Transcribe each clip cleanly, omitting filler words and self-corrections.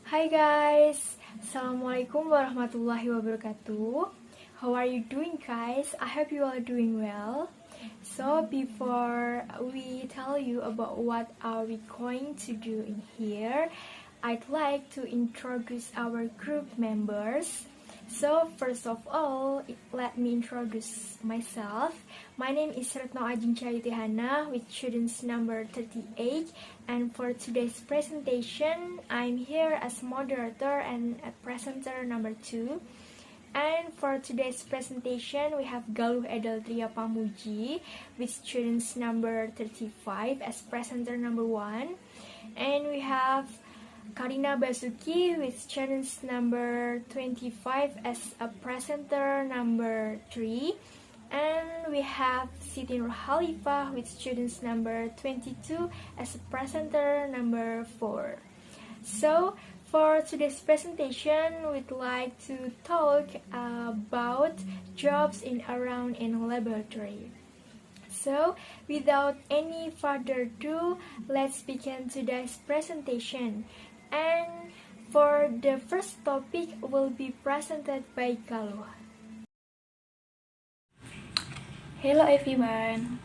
Hi guys, Assalamualaikum warahmatullahi wabarakatuh. How are you doing guys? I hope you are doing well. So before we tell you about what are we going to do in here, I'd like to introduce our group members. So first of all, let me introduce myself. My name is Retno Ajeng Cahitihana with students number 38, and for today's presentation, I'm here as moderator and a presenter number 2. And for today's presentation, we have Galuh Edeltria Pamuji with students number 35 as presenter number 1. And we have Karina Basuki with students number 25 as a presenter number 3. And we have Siti Nur Khalifa with students number 22 as a presenter number 4. So, for today's presentation, we'd like to talk about jobs in around in laboratory. So, without any further ado, let's begin today's presentation. And for the first topic will be presented by Galuh. Hello everyone,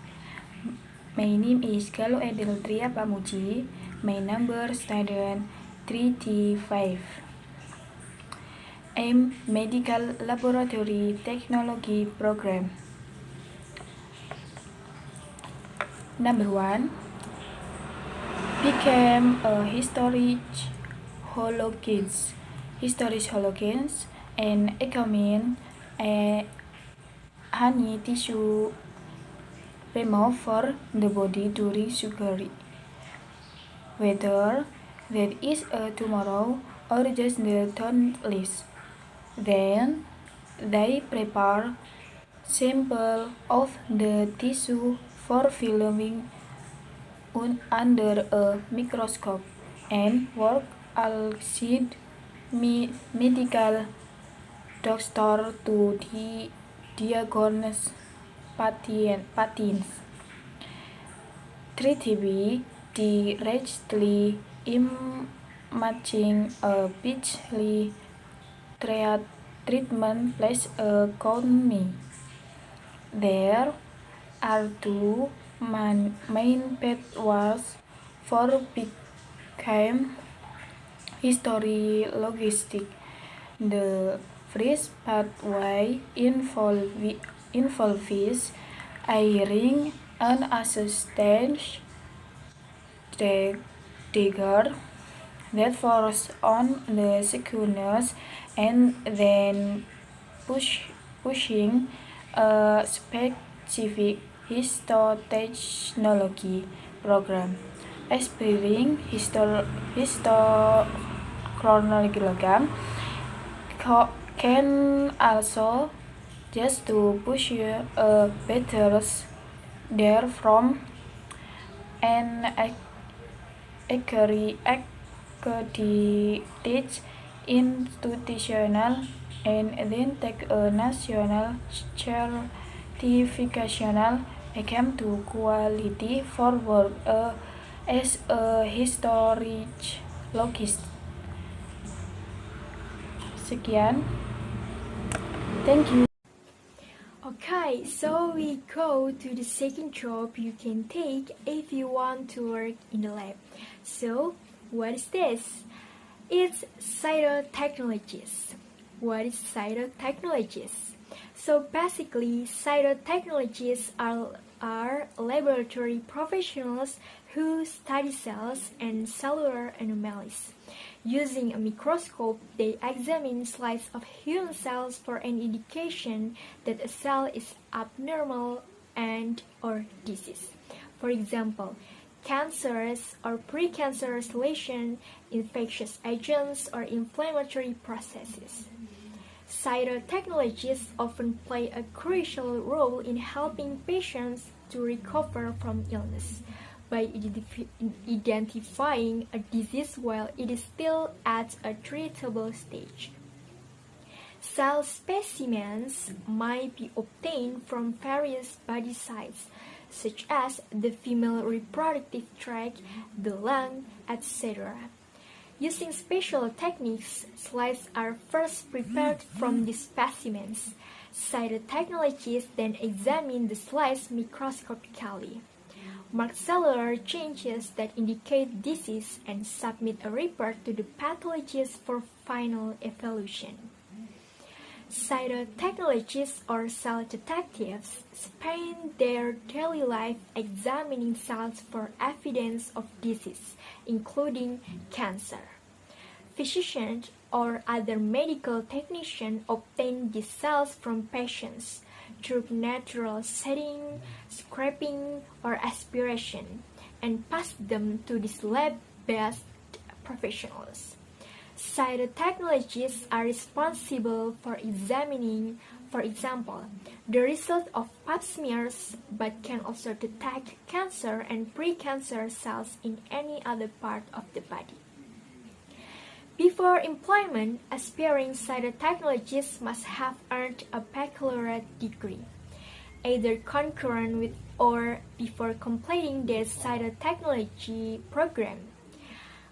my name is Galuh Edeltria Pamuji, my number student 3T5. I'm Medical Laboratory Technology Program. Number 1. Became a historic hologens and examine a honey tissue removed for the body during surgery. Whether there is a tumor or just the tonsillis. Then they prepare sample of the tissue for filming under a microscope and work alongside medical doctor to diagnose patients. 3TB directly imaging a pitchly treatment plays a me. There are two main pathways for become history logistic. The first pathway involves hiring an assistant digger that focuses on the sequence and then pushing a specific histotechnology program. Aspiring histochronology can also just to push a better there from an accredited institutional and then take a national certificational exam to quality for work as a historiologist. Sekian. Thank you. Okay, so we go to the second job you can take if you want to work in the lab. So, what is this? It's cytotechnologist. What is cytotechnologist? So basically, cytotechnologists are laboratory professionals who study cells and cellular anomalies. Using a microscope, they examine slices of human cells for an indication that a cell is abnormal and or disease. For example, cancerous or precancerous lesion, infectious agents, or inflammatory processes. Cytotechnologists often play a crucial role in helping patients to recover from illness by identifying a disease while it is still at a treatable stage. Cell specimens might be obtained from various body sites, such as the female reproductive tract, the lung, etc. Using special techniques, slides are first prepared from the specimens. Cytotechnologists then examine the slides microscopically, mark cellular changes that indicate disease, and submit a report to the pathologist for final evaluation. Cytotechnologists or cell detectives spend their daily life examining cells for evidence of disease, including cancer. Physicians or other medical technicians obtain these cells from patients through natural setting, scraping, or aspiration, and pass them to these lab-based professionals. Cytotechnologists are responsible for examining, for example, the result of pap smears, but can also detect cancer and pre-cancer cells in any other part of the body. Before employment, aspiring cytotechnologists must have earned a baccalaureate degree, either concurrent with or before completing their cytotechnology program.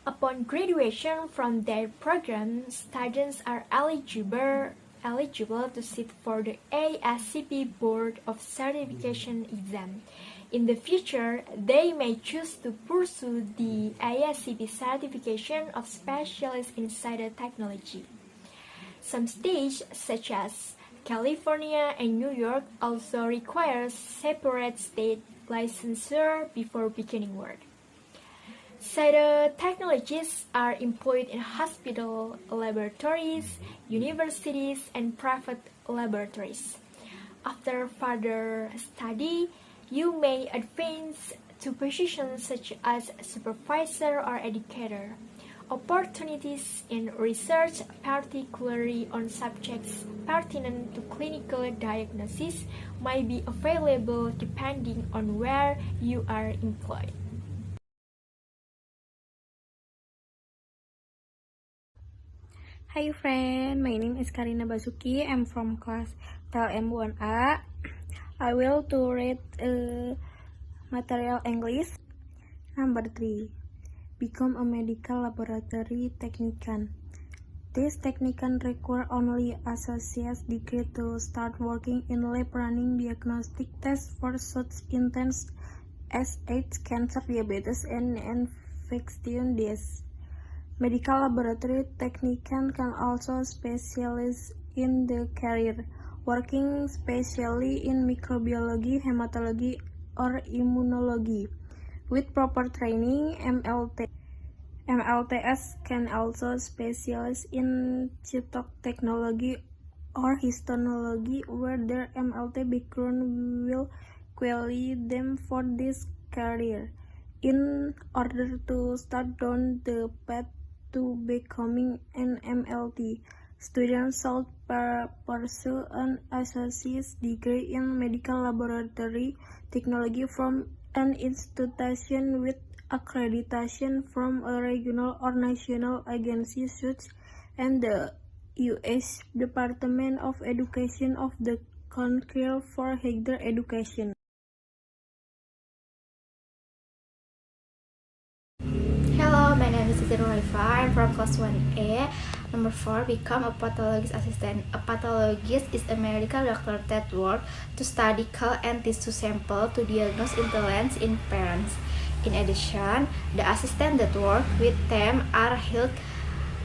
Upon graduation from their program, students are eligible to sit for the ASCP Board of Certification exam. In the future, they may choose to pursue the ASCP certification of specialists in cytotechnology. Some states, such as California and New York, also require separate state licensure before beginning work. Cytotechnologists are employed in hospital laboratories, universities, and private laboratories. After further study, you may advance to positions such as supervisor or educator. Opportunities in research, particularly on subjects pertinent to clinical diagnosis, may be available depending on where you are employed. Hi friend, my name is Karina Basuki. I'm from class TLM 1A. I will to read material English. Number 3. Become a medical laboratory technician. This technician require only associate degree to start working in lab running diagnostic tests for such intense as AIDS, cancer, diabetes, and infectious disease. Medical laboratory technician can also specialize in the career, working specially in microbiology, hematology, or immunology. With proper training, MLTs can also specialize in cytotechnology or histology, where their MLT background will qualify them for this career. In order to start down the path to becoming an MLT, students should pursue an associate's degree in medical laboratory technology from an institution with accreditation from a regional or national agency such as the U.S. Department of Education of the Council for Higher Education. Hello, my name is Siti Nurhalifa. I'm from class 1A. Number 4, become a pathologist assistant. A pathologist is a medical doctor that works to study cell and tissue sample to diagnose intelligence in parents. In addition, the assistants that work with them are health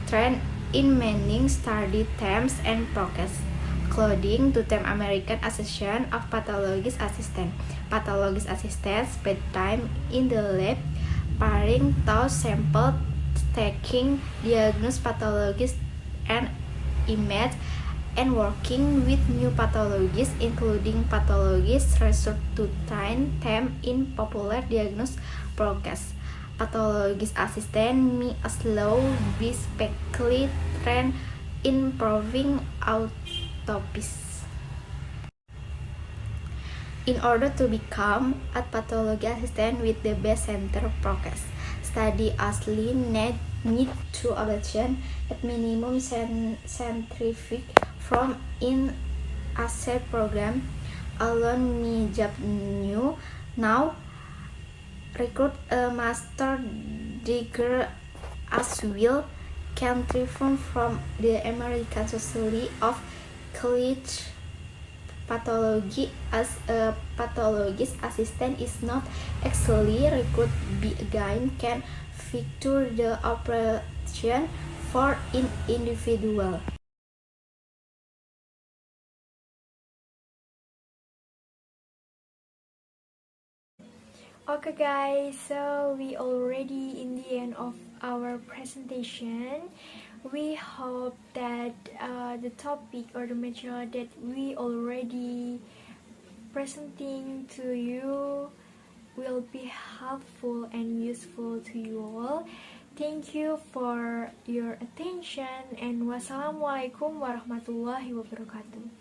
trained in many study terms and process, according to the American Association of Pathologist Assistants. Pathologist assistants spend time in the lab paring those samples, taking diagnosis pathologies and image, and working with new pathologists, including pathologists research to train them in popular diagnosis process. Pathologist assistant may also be specially trained in performing autopsies. In order to become a pathology assistant with the best center process, study asli need to obtain at minimum scientific from in asset program alone me job new now recruit a master degree as well can thrive from the American Society of Clinical Pathology as a pathologist assistant is not actually recruited again can feature the operation for an individual. Okay guys, so we already in the end of our presentation. We hope that the topic or the material that we already presenting to you will be helpful and useful to you all. Thank you for your attention and wassalamualaikum warahmatullahi wabarakatuh.